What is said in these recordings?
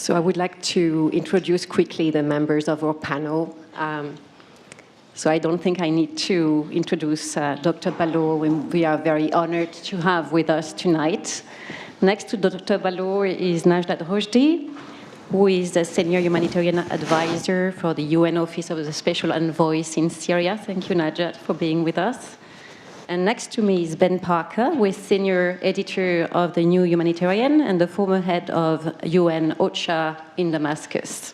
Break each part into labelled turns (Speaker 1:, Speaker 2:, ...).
Speaker 1: So I would like to introduce quickly the members of our panel. So I don't think I need to introduce Dr. Ballour, whom we are very honored to have with us tonight. Next to Dr. Ballour is Najat Rochdi, who is the Senior Humanitarian Advisor for the UN Office of the Special Envoy in Syria. Thank you, Najat, for being with us. And next to me is Ben Parker, who is Senior Editor of the New Humanitarian and the former head of UN OCHA in Damascus.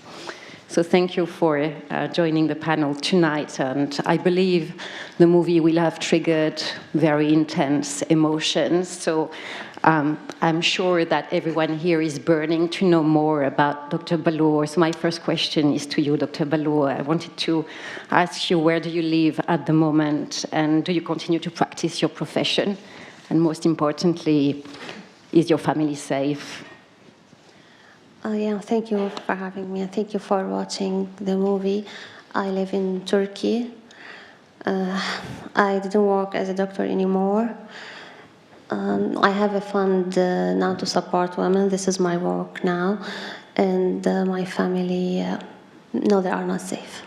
Speaker 1: So thank you for joining the panel tonight. And I believe the movie will have triggered very intense emotions. So I'm sure that everyone here is burning to know more about Dr. Ballour. So my first question is to you, Dr. Ballour. I wanted to ask you, where do you live at the moment? And do you continue to practice your profession? And most importantly, is your family safe?
Speaker 2: Yeah, thank you for having me. Thank you for watching the movie. I live in Turkey. I didn't work as a doctor anymore. I have a fund now to support women. This is my work now. And my family, no, they are not safe.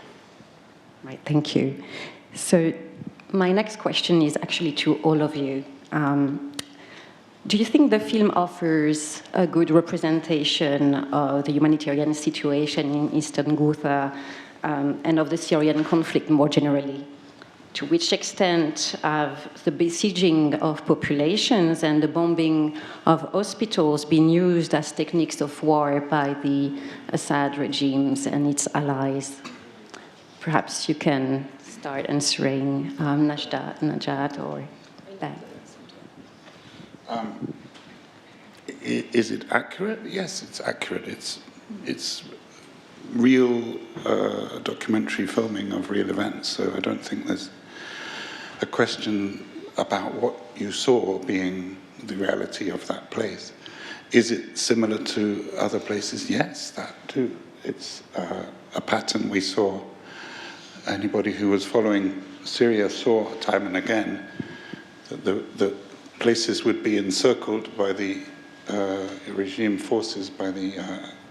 Speaker 1: Right, thank you. So my next question is actually to all of you. Do you think the film offers a good representation of the humanitarian situation in Eastern Ghouta and of the Syrian conflict more generally? To which extent have the besieging of populations and the bombing of hospitals been used as techniques of war by the Assad regimes and its allies? Perhaps you can start answering, Najat or Ben.
Speaker 3: Is it accurate? Yes, it's accurate. It's real documentary filming of real events, so I don't think there's a question about what you saw being the reality of that place. Is it similar to other places? Yes, that too. It's a pattern we saw. Anybody who was following Syria saw time and again that the places would be encircled by the regime forces, by the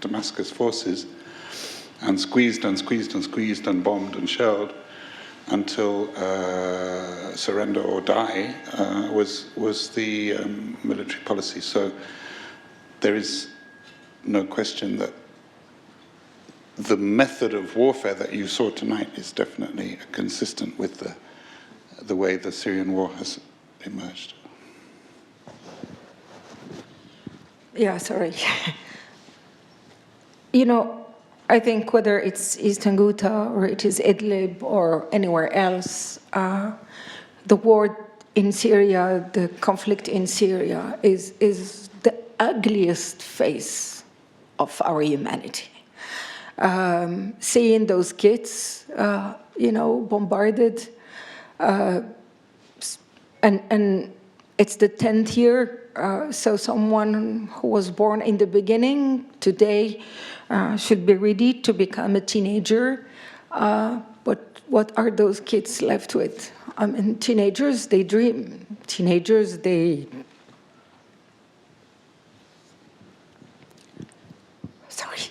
Speaker 3: Damascus forces, and squeezed and squeezed and squeezed and bombed and shelled until surrender or die was the military policy. So there is no question that the method of warfare that you saw tonight is definitely consistent with the way the Syrian war has emerged.
Speaker 4: Yeah, sorry. You know, I think whether it's Eastern Ghouta or it is Idlib or anywhere else, the war in Syria, the conflict in Syria is the ugliest face of our humanity. Seeing those kids, bombarded, and it's the 10th year. So someone who was born in the beginning today should be ready to become a teenager. But what are those kids left with? I mean, teenagers, they dream. Teenagers, they... Sorry.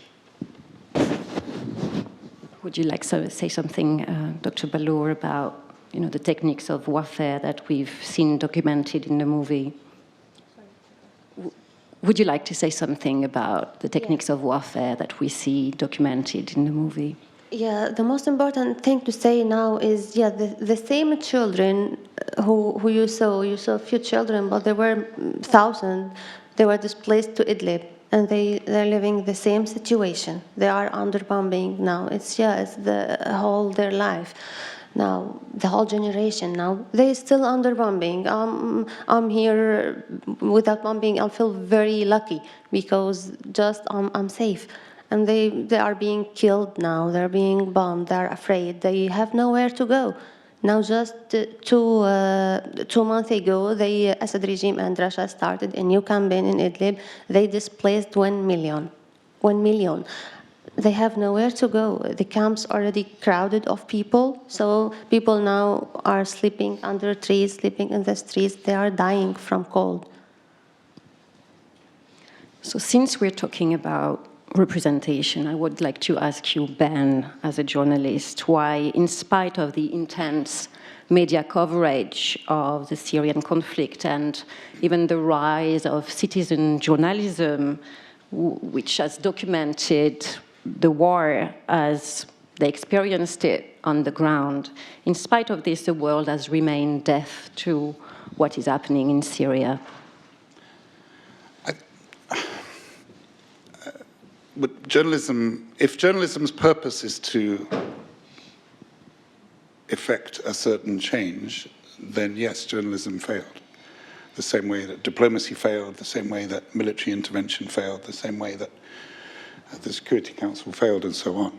Speaker 1: Would you like to say something, Dr. Ballour, about the techniques of warfare that we've seen documented in the movie? Would you like to say something about the techniques of warfare that we see documented in the movie?
Speaker 2: Yeah, the most important thing to say now is, the same children who you saw a few children, but there were thousands, they were displaced to Idlib, and they're living the same situation. They are under bombing now. It's the whole their life. Now, the whole generation now, they're still under bombing. I'm here without bombing. I feel very lucky because just I'm safe. And they are being killed now. They're being bombed. They're afraid. They have nowhere to go. Now, just 2 months ago, the Assad regime and Russia started a new campaign in Idlib. They displaced 1 million. 1 million. They have nowhere to go. The camp's already crowded of people, so people now are sleeping under trees, sleeping in the streets. They are dying from cold.
Speaker 1: So since we're talking about representation. I would like to ask you, Ben, as a journalist, why, in spite of the intense media coverage of the Syrian conflict and even the rise of citizen journalism, which has documented the war as they experienced it on the ground, in spite of this, the world has remained deaf to what is happening in Syria.
Speaker 3: But journalism, if journalism's purpose is to effect a certain change, then yes, journalism failed. The same way that diplomacy failed, the same way that military intervention failed, the same way that the Security Council failed, and so on.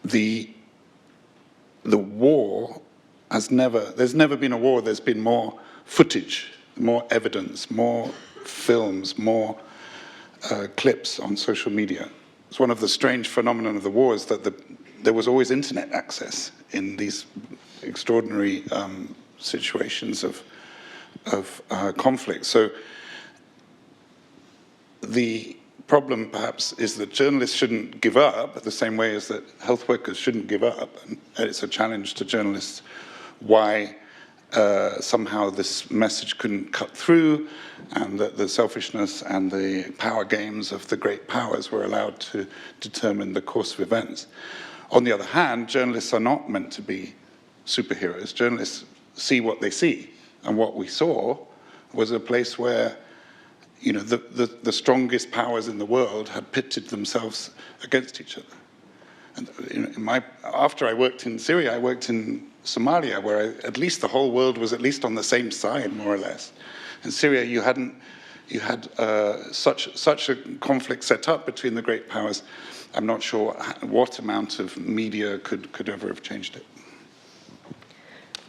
Speaker 3: The war has there's never been a war, there's been more footage, more evidence, more films, more clips on social media. It's one of the strange phenomena of the war is that there was always internet access in these extraordinary situations of conflict. So the problem perhaps is that journalists shouldn't give up the same way as that health workers shouldn't give up. And it's a challenge to journalists why somehow this message couldn't cut through, and that the selfishness and the power games of the great powers were allowed to determine the course of events. On the other hand, journalists are not meant to be superheroes. Journalists see what they see, and what we saw was a place where, you know, the strongest powers in the world had pitted themselves against each other. And you know, after I worked in Syria, I worked in Somalia, where at least the whole world was at least on the same side, more or less. In Syria, you had such a conflict set up between the great powers. I'm not sure what amount of media could ever have changed it.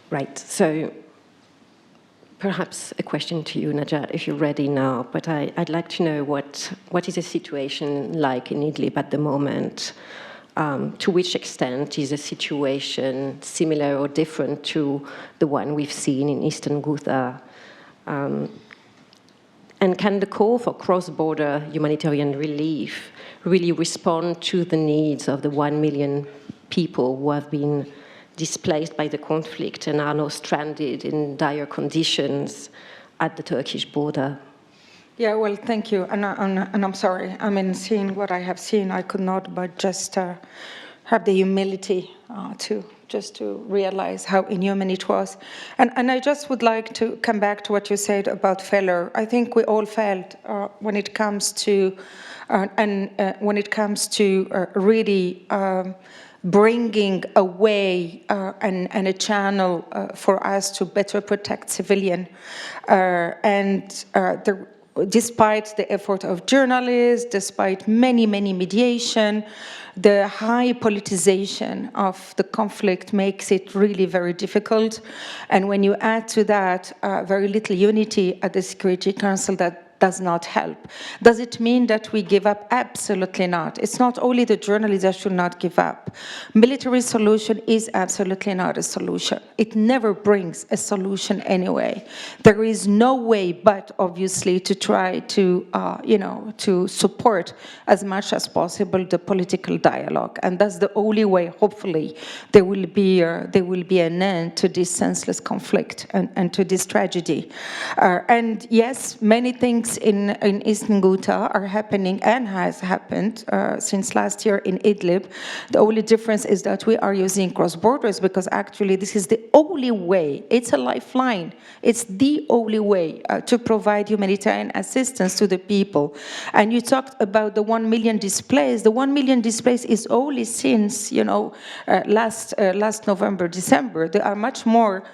Speaker 1: Right. So perhaps a question to you, Najat, if you're ready now. But I'd like to know what is the situation like in Idlib at the moment. To which extent is the situation similar or different to the one we've seen in Eastern Ghouta? And can the call for cross-border humanitarian relief really respond to the needs of the 1 million people who have been displaced by the conflict and are now stranded in dire conditions at the Turkish border?
Speaker 4: Yeah, well, thank you, and I'm sorry. I mean, seeing what I have seen, I could not but just have the humility to realize how inhuman it was. And I just would like to come back to what you said about failure. I think we all failed when it comes to really bringing a way and a channel for us to better protect civilians. Despite the effort of journalists, despite many mediation, the high politicization of the conflict makes it really very difficult. And when you add to that very little unity at the Security Council, that does not help. Does it mean that we give up? Absolutely not. It's not only the journalists that should not give up. Military solution is absolutely not a solution. It never brings a solution anyway. There is no way but obviously to try to, to support as much as possible the political dialogue. And that's the only way, hopefully, there will be an end to this senseless conflict and to this tragedy. And yes, many things in Eastern Ghouta are happening and has happened since last year in Idlib. The only difference is that we are using cross borders because actually this is the only way. It's a lifeline. It's the only way to provide humanitarian assistance to the people. And you talked about the 1 million displaced. The 1 million displaced is only since last November, December. There are much more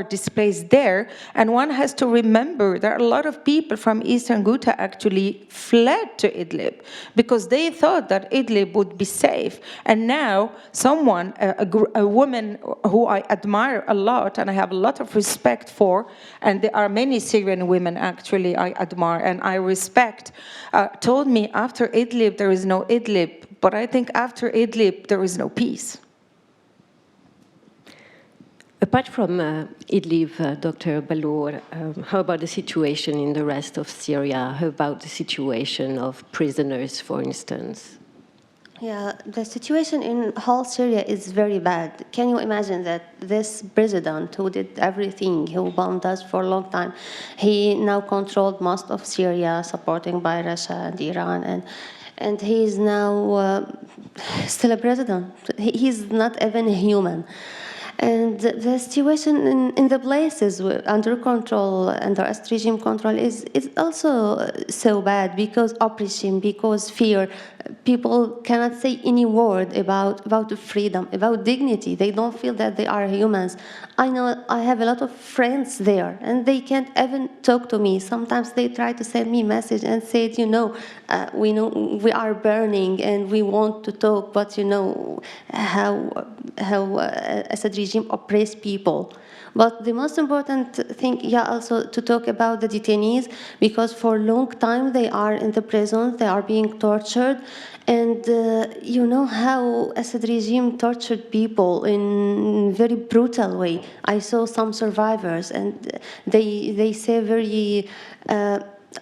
Speaker 4: displaced there. And one has to remember there are a lot of people from Eastern Ghouta actually fled to Idlib because they thought that Idlib would be safe. And now someone, a woman who I admire a lot and I have a lot of respect for, and there are many Syrian women actually I admire and I respect, told me after Idlib there is no Idlib, but I think after Idlib there is no peace.
Speaker 1: Apart from Idlib, Dr. Ballour, how about the situation in the rest of Syria? How about the situation of prisoners, for instance?
Speaker 2: Yeah, the situation in whole Syria is very bad. Can you imagine that this president who did everything, who bombed us for a long time, he now controlled most of Syria, supporting by Russia and Iran, and he is now still a president. He's not even human. And the situation in the places under control, under Assad regime control, is also so bad because oppression, because fear. People cannot say any word about freedom, about dignity. They don't feel that they are humans. I know I have a lot of friends there, and they can't even talk to me. Sometimes they try to send me a message and say, we know we are burning and we want to talk, but you know how Assad regime oppress people. But the most important thing, also to talk about the detainees, because for a long time they are in the prisons, they are being tortured, and you know how Assad regime tortured people in a very brutal way. I saw some survivors, and they say very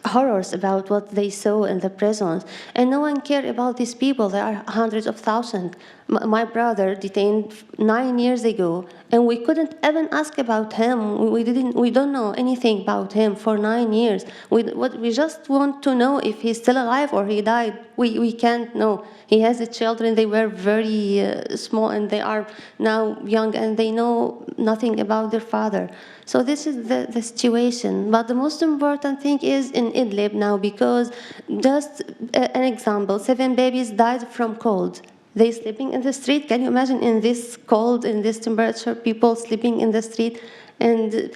Speaker 2: horrors about what they saw in the prisons, and no one cared about these people. There are hundreds of thousands. My brother detained 9 years ago, and we couldn't even ask about him. We don't know anything about him for 9 years. We just want to know if he's still alive or he died. We can't know. He has children. They were very small, and they are now young, and they know nothing about their father. So this is the situation. But the most important thing is in Idlib now, because just an example, 7 babies died from cold. They sleeping in the street. Can you imagine in this cold, in this temperature, people sleeping in the street, and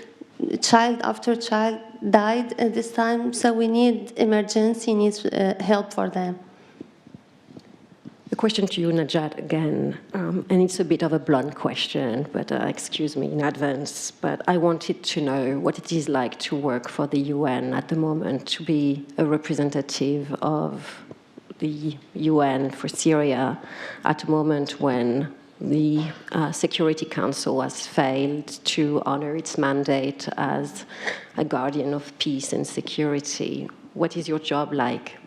Speaker 2: child after child died at this time? So we need emergency, needs help for them.
Speaker 1: A question to you, Najat, again, and it's a bit of a blunt question, but excuse me in advance, but I wanted to know what it is like to work for the UN at the moment, to be a representative of the UN for Syria at a moment when the Security Council has failed to honor its mandate as a guardian of peace and security. What is your job like?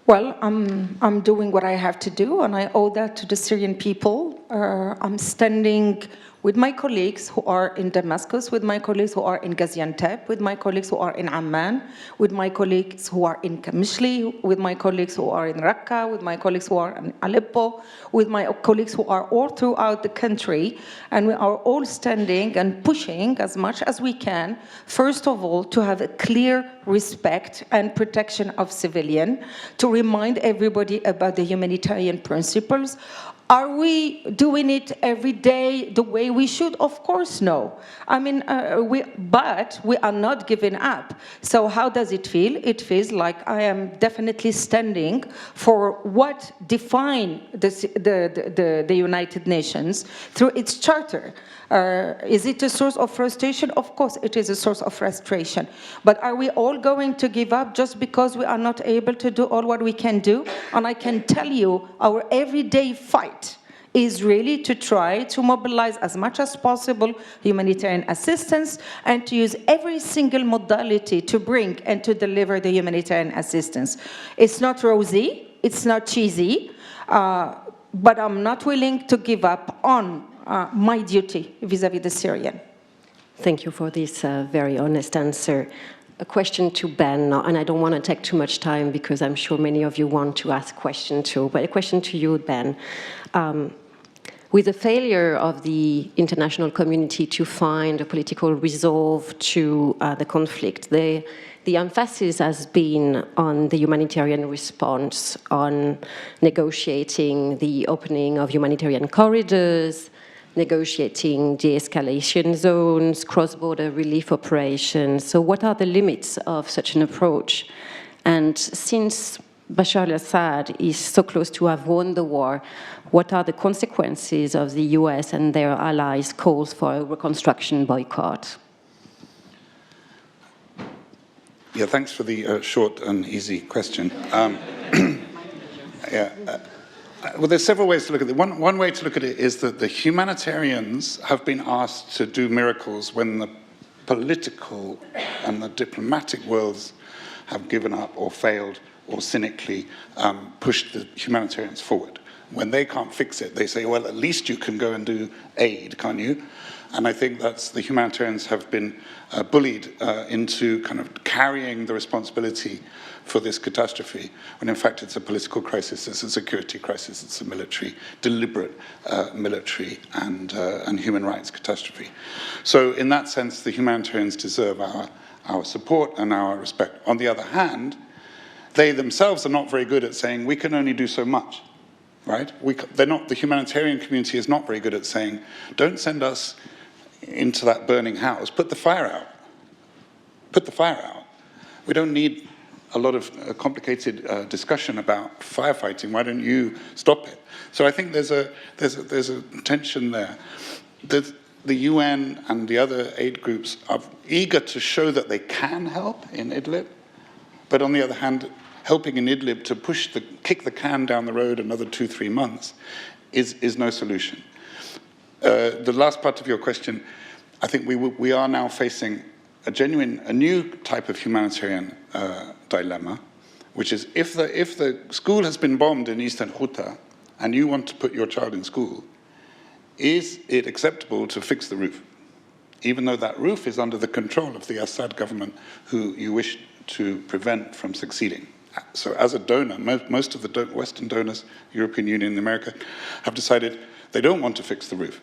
Speaker 4: Well, I'm doing what I have to do, and I owe that to the Syrian people. I'm standing with my colleagues who are in Damascus, with my colleagues who are in Gaziantep, with my colleagues who are in Amman, with my colleagues who are in Kamishli, with my colleagues who are in Raqqa, with my colleagues who are in Aleppo, with my colleagues who are all throughout the country, and we are all standing and pushing as much as we can, first of all, to have a clear respect and protection of civilians, to remind everybody about the humanitarian principles. Are we doing it every day the way we should? Of course, no. I mean, but we are not giving up. So how does it feel? It feels like I am definitely standing for what defines the United Nations through its charter. Is it a source of frustration? Of course, it is a source of frustration. But are we all going to give up just because we are not able to do all what we can do? And I can tell you, our everyday fight is really to try to mobilize as much as possible humanitarian assistance and to use every single modality to bring and to deliver the humanitarian assistance. It's not rosy, it's not cheesy, but I'm not willing to give up on my duty vis-à-vis the Syrian.
Speaker 1: Thank you for this very honest answer. A question to Ben, and I don't want to take too much time because I'm sure many of you want to ask questions too, but a question to you, Ben. With the failure of the international community to find a political resolve to the conflict, the emphasis has been on the humanitarian response, on negotiating the opening of humanitarian corridors, negotiating de-escalation zones, cross-border relief operations. So what are the limits of such an approach? And since Bashar al-Assad is so close to have won the war, what are the consequences of the US and their allies' calls for a reconstruction boycott?
Speaker 3: Yeah, thanks for the short and easy question. Well, there's several ways to look at it. One way to look at it is that the humanitarians have been asked to do miracles when the political and the diplomatic worlds have given up or failed or cynically pushed the humanitarians forward. When they can't fix it, they say, well, at least you can go and do aid, can't you? And I think that's the humanitarians have been bullied into kind of carrying the responsibility for this catastrophe, when in fact it's a political crisis, it's a security crisis, it's a military, deliberate military and human rights catastrophe. So in that sense, the humanitarians deserve our support and our respect. On the other hand, they themselves are not very good at saying, we can only do so much, right? The humanitarian community is not very good at saying, don't send us into that burning house, put the fire out. Put the fire out. We don't need a lot of complicated discussion about firefighting. Why don't you stop it? So I think there's a tension there. The UN and the other aid groups are eager to show that they can help in Idlib, but on the other hand, helping in Idlib to kick the can down the road another 2-3 months is no solution. The last part of your question, I think we are now facing a new type of humanitarian dilemma, which is if the school has been bombed in Eastern Ghouta and you want to put your child in school, is it acceptable to fix the roof, even though that roof is under the control of the Assad government, who you wish to prevent from succeeding? So as a donor, most of the Western donors, European Union and America, have decided they don't want to fix the roof.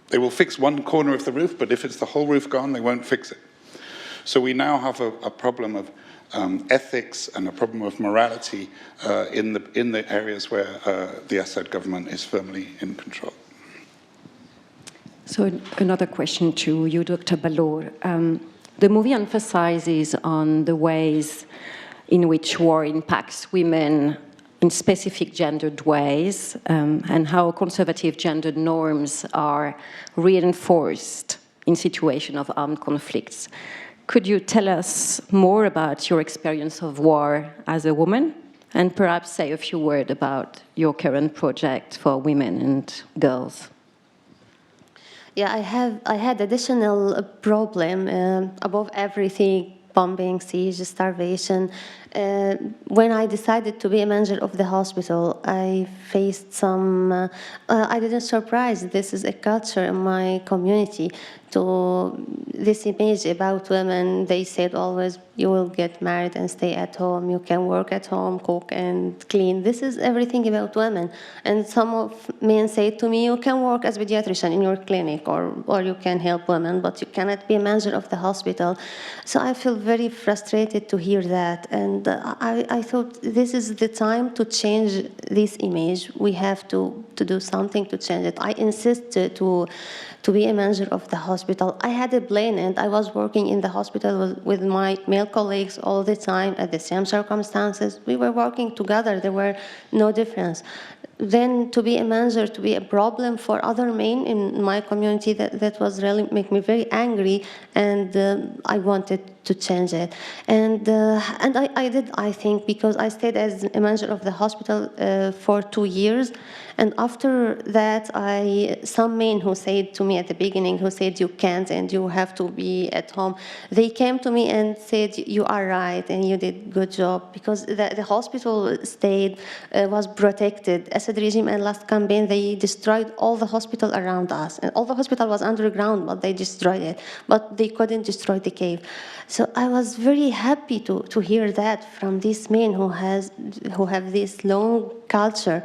Speaker 3: They will fix one corner of the roof, but if it's the whole roof gone, they won't fix it. So we now have a problem of ethics and a problem of morality in the areas where the Assad government is firmly in control.
Speaker 1: So another question to you, Dr. Ballour. The movie emphasizes on the ways in which war impacts women in specific gendered ways, and how conservative gendered norms are reinforced in situations of armed conflicts. Could you tell us more about your experience of war as a woman, and perhaps say a few words about your current project for women and girls?
Speaker 2: Yeah, I had additional problem above everything: bombing, siege, starvation. When I decided to be a manager of the hospital, I faced some, I didn't surprise, this is a culture in my community, to this image about women. They said always, you will get married and stay at home, you can work at home, cook and clean. This is everything about women. And some of men say to me, you can work as a paediatrician in your clinic, or you can help women, but you cannot be a manager of the hospital. So I feel very frustrated to hear that. And I thought this is the time to change this image. We have to do something to change it. I insisted to be a manager of the hospital. I had a plan, and I was working in the hospital with my male colleagues all the time at the same circumstances. We were working together. There were no difference. Then to be a manager, to be a problem for other men in my community, that was really make me very angry, and I wanted to change it. And I did, I think, because I stayed as a manager of the hospital for 2 years. And after that, some men who said to me at the beginning, who said you can't and you have to be at home, they came to me and said, you are right and you did good job, because the hospital stayed, was protected. Assad regime and last campaign, they destroyed all the hospital around us. And all the hospital was underground, but they destroyed it. But they couldn't destroy the cave. So I was very happy to hear that from these men who have this long culture.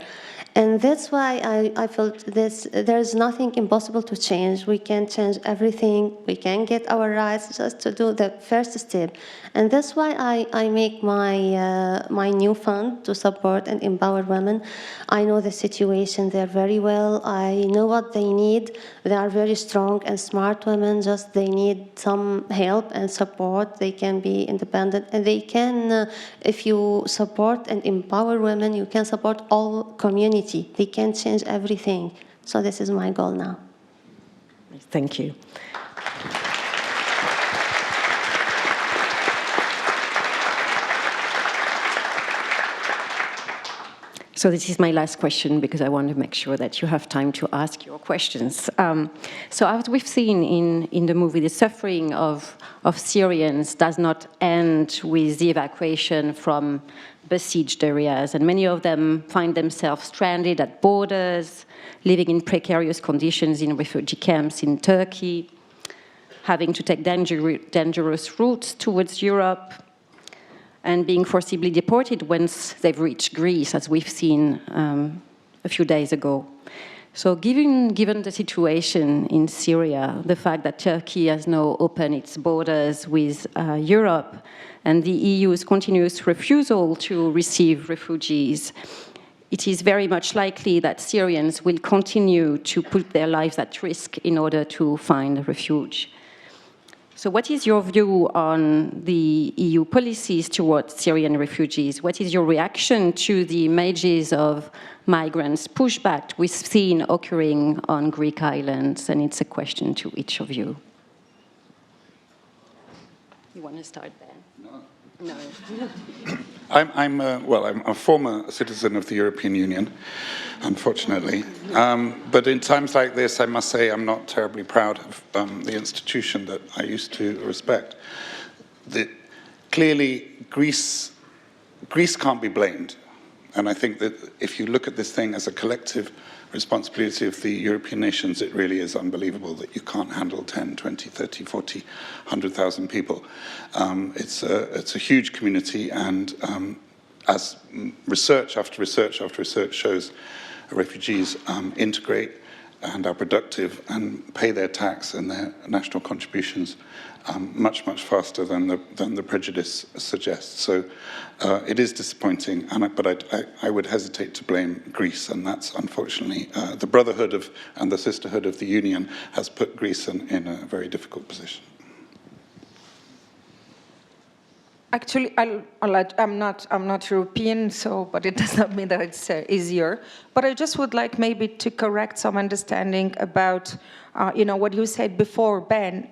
Speaker 2: And that's why I felt there's nothing impossible to change. We can change everything. We can get our rights just to do the first step. And that's why I make my new fund to support and empower women. I know the situation there very well. I know what they need. They are very strong and smart women. Just they need some help and support. They can be independent. And they can, if you support and empower women, you can support all communities. They can change everything. So this is my goal now.
Speaker 1: Thank you. So this is my last question because I want to make sure that you have time to ask your questions. So as we've seen in the movie, the suffering of Syrians does not end with the evacuation from besieged areas, and many of them find themselves stranded at borders, living in precarious conditions in refugee camps in Turkey, having to take dangerous routes towards Europe, and being forcibly deported once they've reached Greece, as we've seen a few days ago. So given the situation in Syria, the fact that Turkey has now opened its borders with Europe, and the EU's continuous refusal to receive refugees, it is very much likely that Syrians will continue to put their lives at risk in order to find refuge. So what is your view on the EU policies towards Syrian refugees? What is your reaction to the images of migrants' pushback we've seen occurring on Greek islands? And it's a question to each of you. You want to start there? No.
Speaker 3: I'm a former citizen of the European Union, unfortunately. But in times like this, I must say I'm not terribly proud of the institution that I used to respect. Clearly, Greece can't be blamed. And I think that if you look at this thing as a collective responsibility of the European nations, it really is unbelievable that you can't handle 10, 20, 30, 40, 100,000 people. It's a huge community, and as research after research after research shows, refugees integrate and are productive and pay their tax and their national contributions much, much faster than the prejudice suggests. So it is disappointing, but I would hesitate to blame Greece, and that's unfortunately the brotherhood and the sisterhood of the Union has put Greece in a very difficult position.
Speaker 4: Actually, I'm not European, but it does not mean that it's easier. But I just would like maybe to correct some understanding about, what you said before, Ben,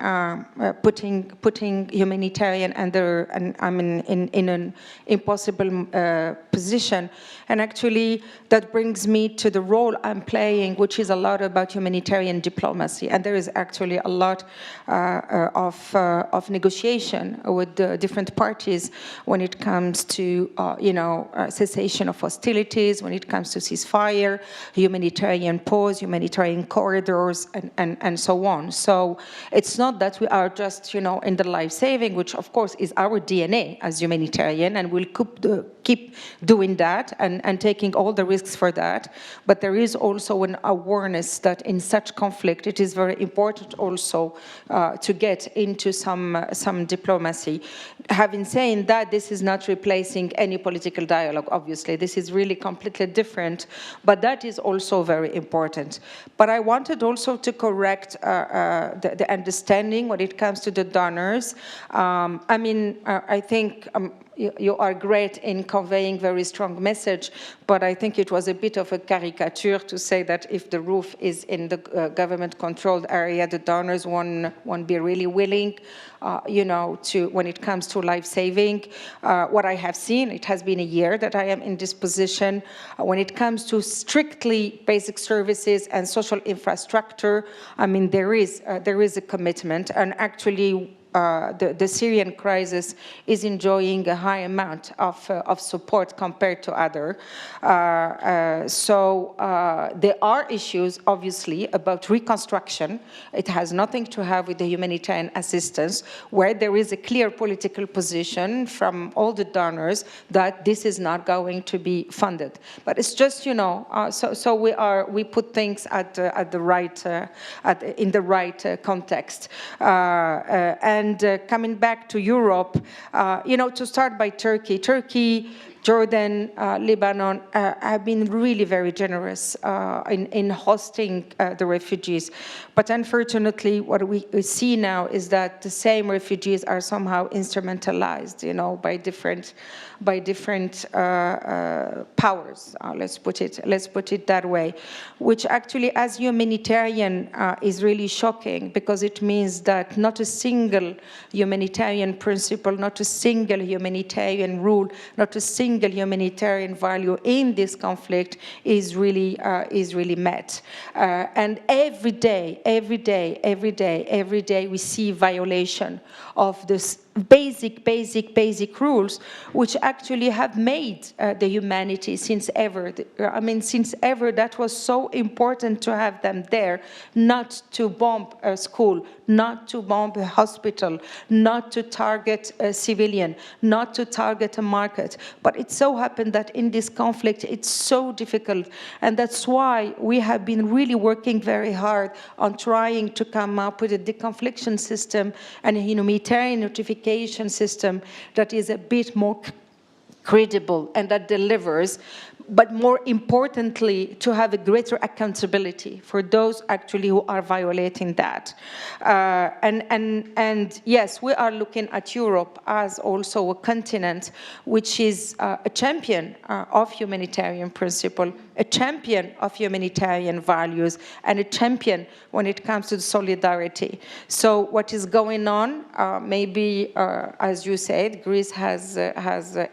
Speaker 4: putting humanitarian under, in an impossible position. And actually, that brings me to the role I'm playing, which is a lot about humanitarian diplomacy. And there is actually a lot of negotiation with the different parties when it comes to, cessation of hostilities, when it comes to ceasefire, humanitarian pause, humanitarian corridors, and so on. So it's not that we are just, in the life-saving, which of course is our DNA as humanitarian, and we'll keep doing that and taking all the risks for that. But there is also an awareness that in such conflict, it is very important also to get into some diplomacy. Having said that, this is not replacing any political dialogue, obviously. This is really completely different, but that is also very important. But I wanted also to correct the understanding when it comes to the donors. I think you are great in conveying very strong message, but I think it was a bit of a caricature to say that if the roof is in the government-controlled area, the donors won't be really willing, when it comes to life-saving. What I have seen, it has been a year that I am in this position. When it comes to strictly basic services and social infrastructure, there is a commitment, and actually the Syrian crisis is enjoying a high amount of support compared to other. So there are issues, obviously, about reconstruction. It has nothing to have with the humanitarian assistance, where there is a clear political position from all the donors that this is not going to be funded. But it's just, so we put things at the right in the right context. And coming back to Europe, to start by Turkey. Turkey, Jordan, Lebanon have been really very generous in hosting the refugees. But unfortunately, what we see now is that the same refugees are somehow instrumentalized, by different powers. Let's put it that way, which actually, as humanitarian, is really shocking, because it means that not a single humanitarian principle, not a single humanitarian rule, not a single single humanitarian value in this conflict is really met. And every day, we see violation of this basic rules, which actually have made the humanity since ever. I mean, since ever, that was so important to have them there, not to bomb a school, not to bomb a hospital, not to target a civilian, not to target a market. But it so happened that in this conflict, it's so difficult. And that's why we have been really working very hard on trying to come up with a deconfliction system and a humanitarian notification system that is a bit more credible and that delivers, but more importantly, to have a greater accountability for those actually who are violating that. And yes, we are looking at Europe as also a continent which is a champion of humanitarian principle, a champion of humanitarian values, and a champion when it comes to solidarity. So what is going on, maybe, as you said, Greece has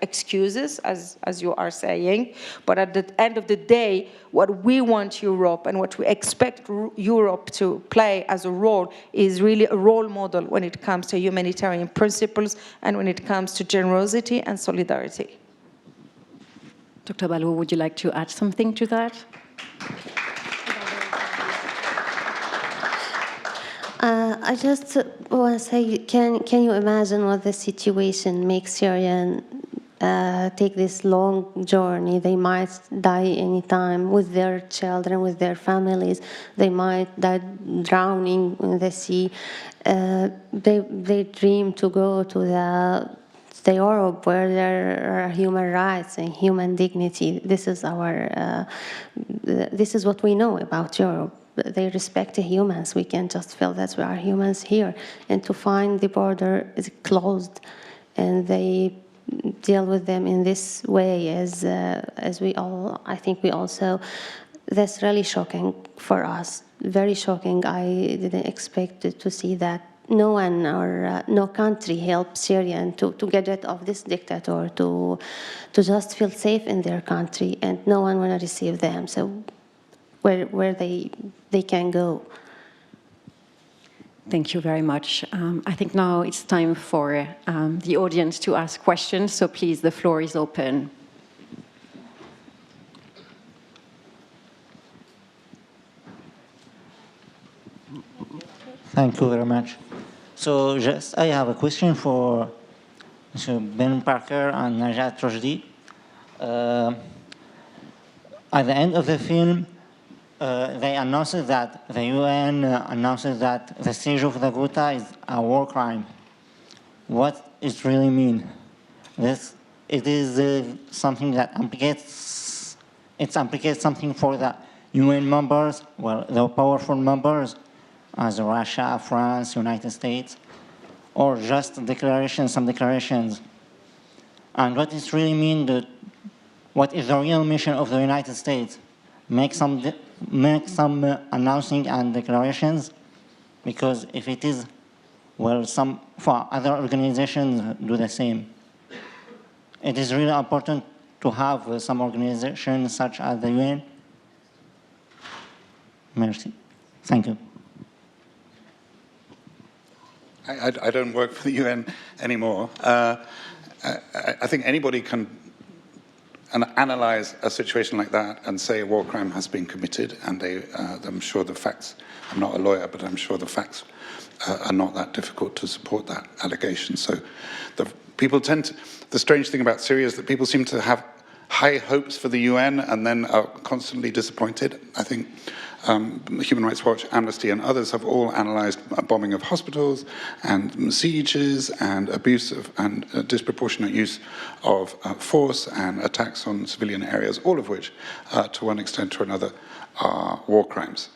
Speaker 4: excuses, as you are saying, but at the end of the day, what we want Europe and what we expect Europe to play as a role is really a role model when it comes to humanitarian principles and when it comes to generosity and solidarity.
Speaker 1: Dr. Ballour, would you like to add something to that?
Speaker 2: I just want to say, can you imagine what the situation makes Syrian take this long journey? They might die anytime with their children, with their families. They might die drowning in the sea. They dream to go to the Europe where there are human rights and human dignity. This is this is what we know about Europe. They respect the humans. We can just feel that we are humans here. And to find the border is closed, and they deal with them in this way, as we all, I think we also, that's really shocking for us. Very shocking. I didn't expect to see that. No one or no country helped Syrian to get rid of this dictator, to just feel safe in their country, and no one want to receive them. So where they can go.
Speaker 1: Thank you very much. I think now it's time for the audience to ask questions, so please, the floor is open.
Speaker 5: Thank you very much. So I have a question for Mr. Ben Parker and Najat Rochdi. At the end of the film, they announced that the UN announced that the siege of the Ghouta is a war crime. What it really mean? It is something that implicates something for the UN members, well, the powerful members, as Russia, France, United States, or just some declarations. And what it really mean? What is the real mission of the United States? Make some announcing and declarations, because if it is, well, for other organizations do the same. It is really important to have some organizations such as the UN. Merci. Thank you.
Speaker 3: I don't work for the UN anymore. I think anybody can analyze a situation like that and say a war crime has been committed, and I'm sure the facts, I'm not a lawyer, but I'm sure the facts are not that difficult to support that allegation. So the strange thing about Syria is that people seem to have high hopes for the UN and then are constantly disappointed. I think Human Rights Watch, Amnesty, and others have all analysed bombing of hospitals and sieges and abuse of and disproportionate use of force and attacks on civilian areas, all of which, to one extent or another, are war crimes.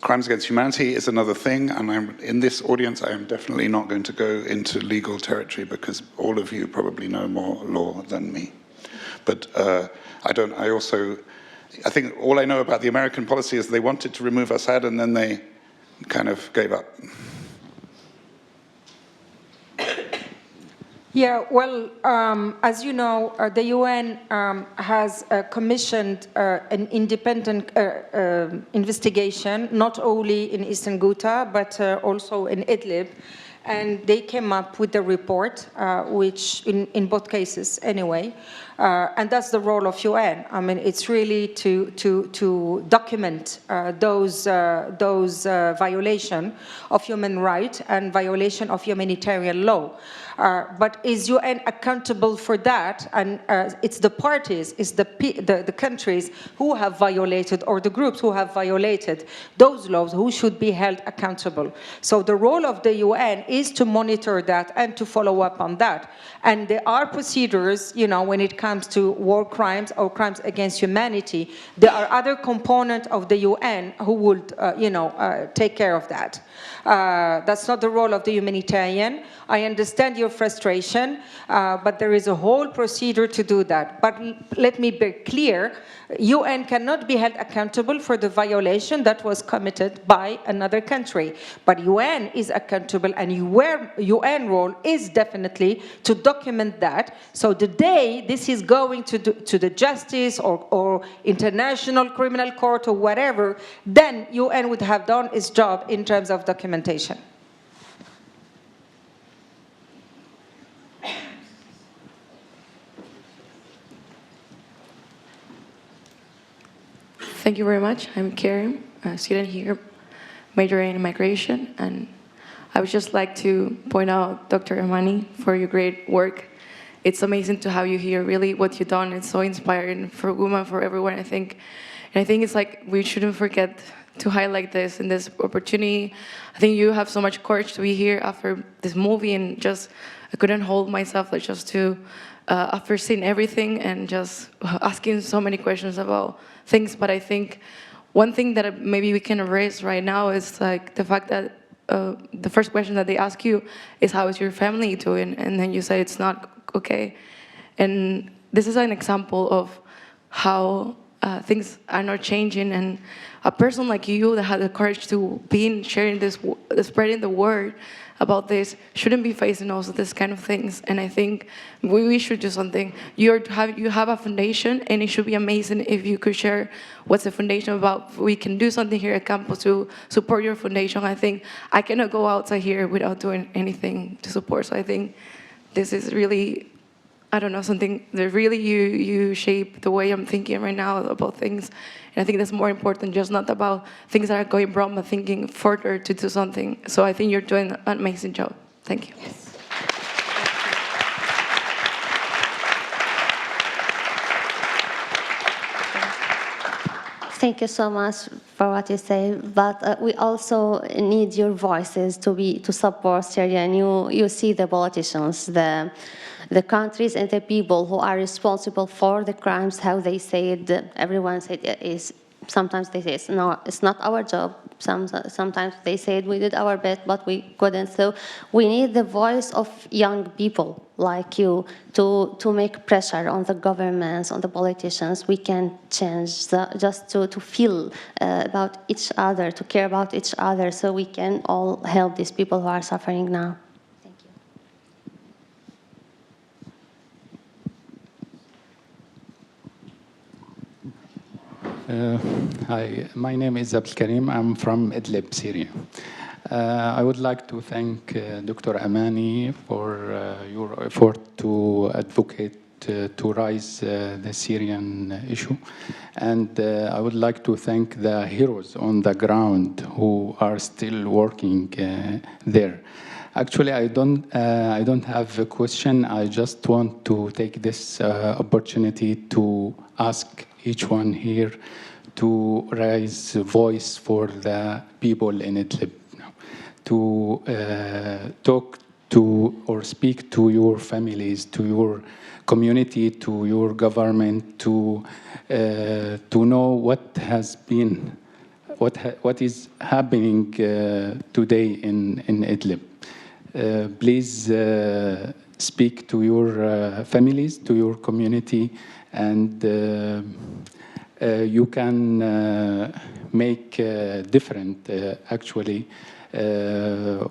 Speaker 3: Crimes against humanity is another thing, and in this audience I am definitely not going to go into legal territory because all of you probably know more law than me. But I think all I know about the American policy is they wanted to remove Assad and then they kind of gave up.
Speaker 4: Yeah, well, as you know, the UN has commissioned an independent investigation, not only in Eastern Ghouta, but also in Idlib. And they came up with a report, which in both cases anyway, and that's the role of UN. I mean, it's really to document those violation of human rights and violation of humanitarian law. But is UN accountable for that? And it's the parties, it's the countries who have violated, or the groups who have violated those laws, who should be held accountable. So the role of the UN is to monitor that and to follow up on that. And there are procedures, you know, when it comes to war crimes or crimes against humanity. There are other components of the UN who would, take care of that. That's not the role of the humanitarian. I understand your frustration, but there is a whole procedure to do that. But let me be clear, UN cannot be held accountable for the violation that was committed by another country. But UN is accountable, and UN role is definitely to document that. So the day this is going to the justice or international criminal court or whatever, then UN would have done its job in terms of documentation.
Speaker 6: Thank you very much. I'm Karim, a student here, majoring in migration, and I would just like to point out Dr. Amani for your great work. It's amazing to have you here. Really, what you've done is so inspiring for women, for everyone, I think. And I think it's like we shouldn't forget to highlight this in this opportunity. I think you have so much courage to be here after this movie, and just I couldn't hold myself, like, just to after seeing everything and just asking so many questions about things. But I think one thing that maybe we can raise right now is like the fact that the first question that they ask you is, how is your family doing? And then you say it's not okay. And this is an example of how things are not changing, and a person like you that had the courage to be sharing this, spreading the word about this, shouldn't be facing also this kind of things. And I think we should do something. You have a foundation, and it should be amazing if you could share what's the foundation about. We can do something here at campus to support your foundation. I think I cannot go outside here without doing anything to support. So I think this is really, I don't know, something that really you shape the way I'm thinking right now about things. And I think that's more important, just not about things that are going wrong, but thinking further to do something. So I think you're doing an amazing job. Thank you. Yes.
Speaker 2: Thank you so much for what you say, but we also need your voices to support Syria. And you see the politicians, the countries and the people who are responsible for the crimes, how they say it. Everyone said it is. Sometimes they say, no, it's not our job. Sometimes they said we did our best, but we couldn't. So we need the voice of young people like you to make pressure on the governments, on the politicians. We can change just to feel about each other, to care about each other, so we can all help these people who are suffering now.
Speaker 7: Hi, my name is Abdel Karim. I'm from Idlib, Syria. I would like to thank Dr. Amani for your effort to advocate to raise the Syrian issue. And I would like to thank the heroes on the ground who are still working there. Actually, I don't have a question. I just want to take this opportunity to ask each one here to raise a voice for the people in Idlib, to talk to or speak to your families, to your community, to your government, to know what has been, what is happening today in Idlib. Please speak to your families, to your community, and you can make different, actually,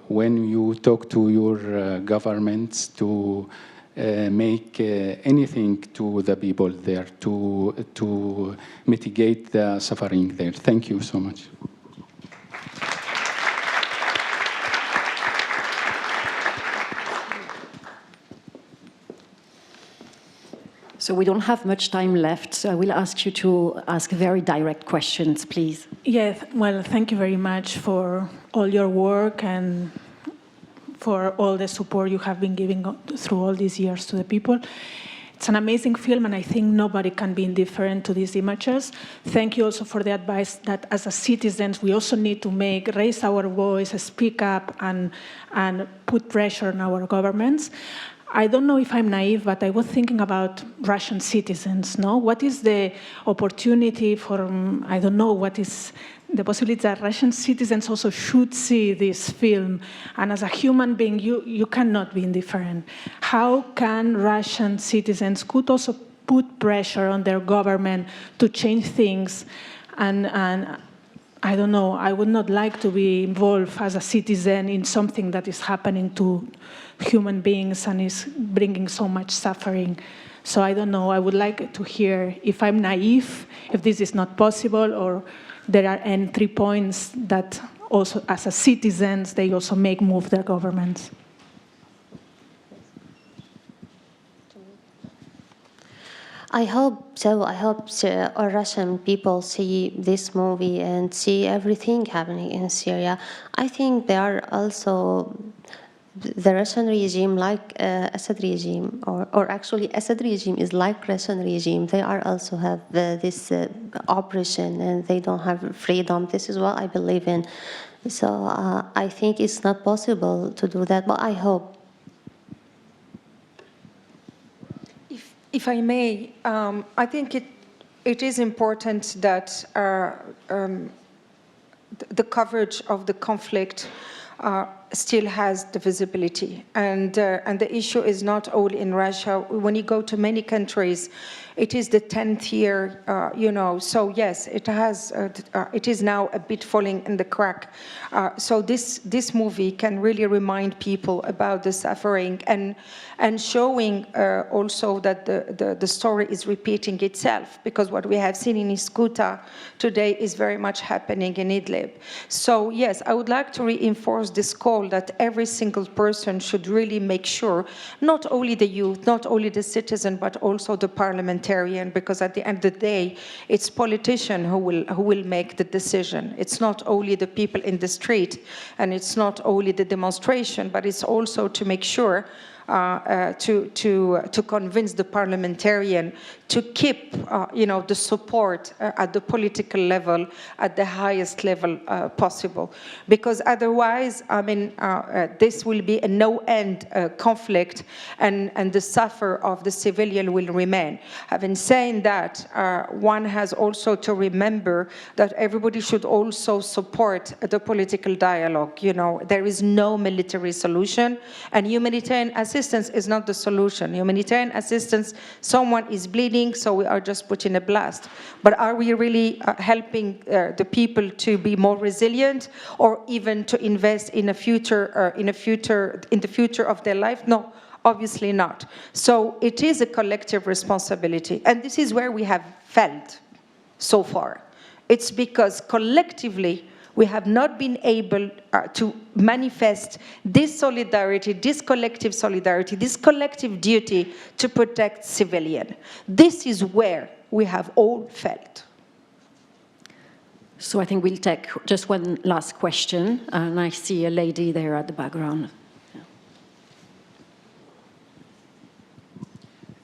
Speaker 7: when you talk to your governments to make anything to the people there to mitigate the suffering there. Thank you so much.
Speaker 1: So we don't have much time left, so I will ask you to ask very direct questions, please.
Speaker 8: Yes, well, thank you very much for all your work and for all the support you have been giving through all these years to the people. It's an amazing film, and I think nobody can be indifferent to these images. Thank you also for the advice that as a citizens, we also need to raise our voice, speak up, and put pressure on our governments. I don't know if I'm naive, but I was thinking about Russian citizens, no? What is the opportunity for, I don't know, what is the possibility that Russian citizens also should see this film? And as a human being, you cannot be indifferent. How can Russian citizens could also put pressure on their government to change things? And I don't know, I would not like to be involved as a citizen in something that is happening to human beings and is bringing so much suffering. So I don't know, I would like to hear if I'm naive, if this is not possible, or there are entry points that also as a citizens, they also move their governments.
Speaker 2: I hope so. I hope all Russian people see this movie and see everything happening in Syria. I think they are also the Russian regime, like Assad regime, or actually Assad regime is like Russian regime. They are also have this oppression and they don't have freedom. This is what I believe in. So I think it's not possible to do that, but I hope.
Speaker 4: If I may, I think it is important that the coverage of the conflict still has the visibility, and the issue is not only in Russia. When you go to many countries, it is the 10th year, So yes, it has. It is now a bit falling in the crack. So this movie can really remind people about the suffering and showing also that the story is repeating itself, because what we have seen in Iskuta today is very much happening in Idlib. So yes, I would like to reinforce this call that every single person should really make sure, not only the youth, not only the citizen, but also the parliamentarian, because at the end of the day, it's politicians who will make the decision. It's not only the people in the street, and it's not only the demonstration, but it's also to make sure to convince the parliamentarian to keep, the support at the political level, at the highest level possible. Because otherwise, this will be a no-end conflict, and the suffer of the civilian will remain. Having said that, one has also to remember that everybody should also support the political dialogue. There is no military solution, and humanitarian assistance is not the solution. Humanitarian assistance, someone is bleeding, so we are just putting a blast. But are we really helping the people to be more resilient, or even to invest in a future, in the future of their life? No, obviously not. So it is a collective responsibility, and this is where we have failed so far. It's because collectively we have not been able to manifest this solidarity, this collective duty to protect civilians. This is where we have all failed.
Speaker 1: So I think we'll take just one last question, and I see a lady there at the background.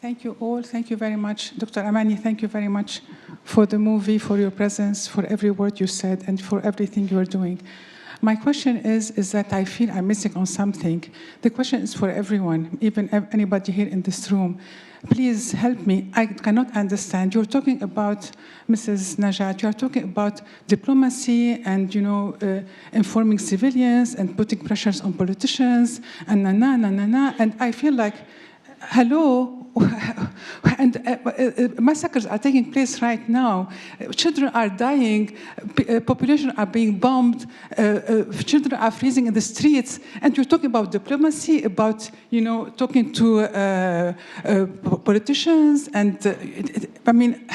Speaker 9: Thank you all. Thank you very much. Dr. Amani, thank you very much for the movie, for your presence, for every word you said, and for everything you are doing. My question is that I feel I'm missing on something. The question is for everyone, even anybody here in this room. Please help me. I cannot understand. You're talking about, Mrs. Najat, you're talking about diplomacy and, informing civilians and putting pressures on politicians and and I feel like, hello, and massacres are taking place right now. Children are dying, population are being bombed, children are freezing in the streets, and you're talking about diplomacy, about talking to politicians, and I mean,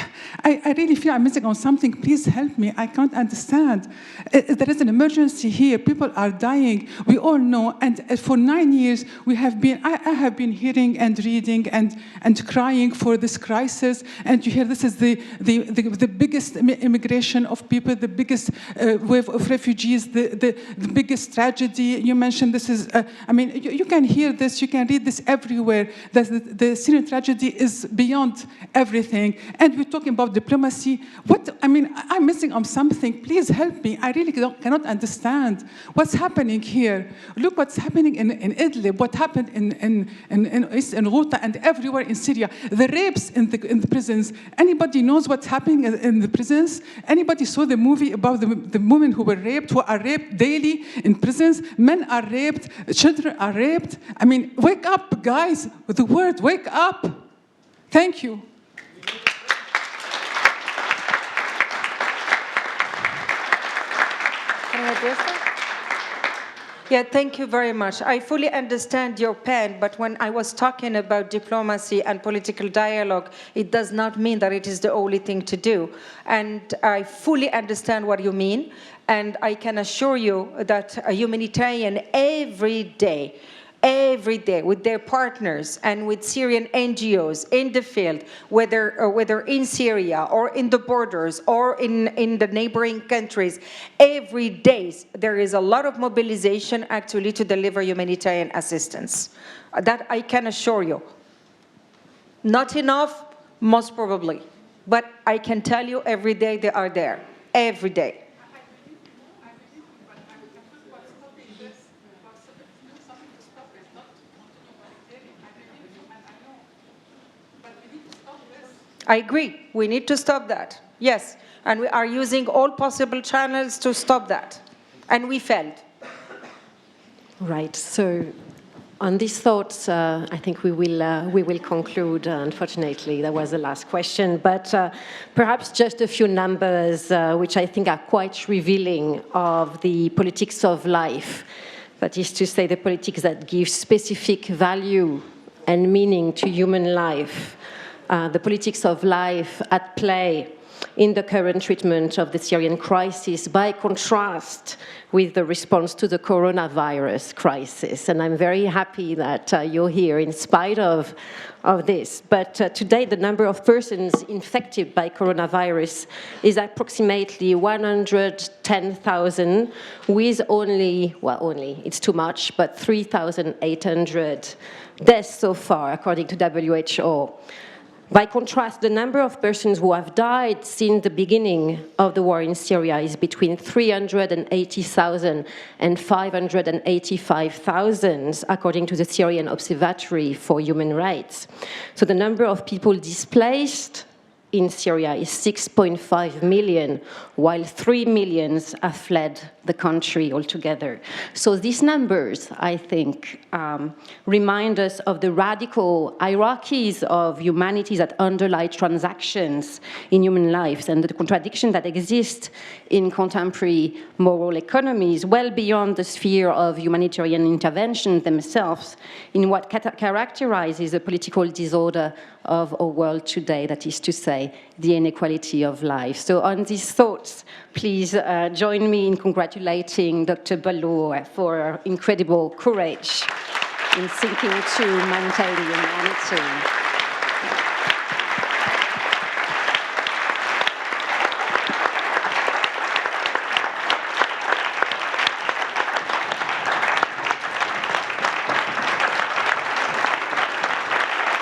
Speaker 9: I really feel I'm missing on something. Please help me. I can't understand. There is an emergency here. People are dying. We all know. And for 9 years, I have been hearing and reading and crying for this crisis. And you hear this is the biggest immigration of people, the biggest wave of refugees, the biggest tragedy. You mentioned this is. I mean, you can hear this. You can read this everywhere. That the Syrian tragedy is beyond everything. And we're talking about diplomacy. I'm missing on something. Please help me. I really cannot understand what's happening here. Look what's happening in Idlib, what happened in Ghouta and everywhere in Syria. The rapes in the prisons. Anybody knows what's happening in the prisons? Anybody saw the movie about the women who were raped, who are raped daily in prisons? Men are raped, children are raped. I mean, wake up, guys, with the word, wake up. Thank you.
Speaker 4: Yeah, thank you very much. I fully understand your pain, but when I was talking about diplomacy and political dialogue, it does not mean that it is the only thing to do. And I fully understand what you mean, and I can assure you that a humanitarian every day with their partners and with Syrian NGOs in the field, whether in Syria or in the borders or in the neighboring countries, every day there is a lot of mobilization actually to deliver humanitarian assistance. That I can assure you. Not enough, most probably, but I can tell you every day they are there, every day. I agree. We need to stop that. Yes. And we are using all possible channels to stop that. And we failed.
Speaker 1: Right. So on these thoughts, I think we will conclude. Unfortunately, that was the last question. But perhaps just a few numbers, which I think are quite revealing of the politics of life. That is to say, the politics that give specific value and meaning to human life. The politics of life at play in the current treatment of the Syrian crisis, by contrast with the response to the coronavirus crisis. And I'm very happy that you're here in spite of this. But today, the number of persons infected by coronavirus is approximately 110,000, with only, it's too much, but 3,800 deaths so far, according to WHO. By contrast, the number of persons who have died since the beginning of the war in Syria is between 380,000 and 585,000, according to the Syrian Observatory for Human Rights. So the number of people displaced in Syria is 6.5 million, while 3 million have fled the country altogether. So these numbers, I think, remind us of the radical hierarchies of humanity that underlie transactions in human lives and the contradiction that exists in contemporary moral economies, well beyond the sphere of humanitarian intervention themselves, in what characterizes the political disorder of our world today, that is to say, the inequality of life. So on these thoughts, please join me in congratulating Dr. Ballour for her incredible courage in seeking to maintain humanity.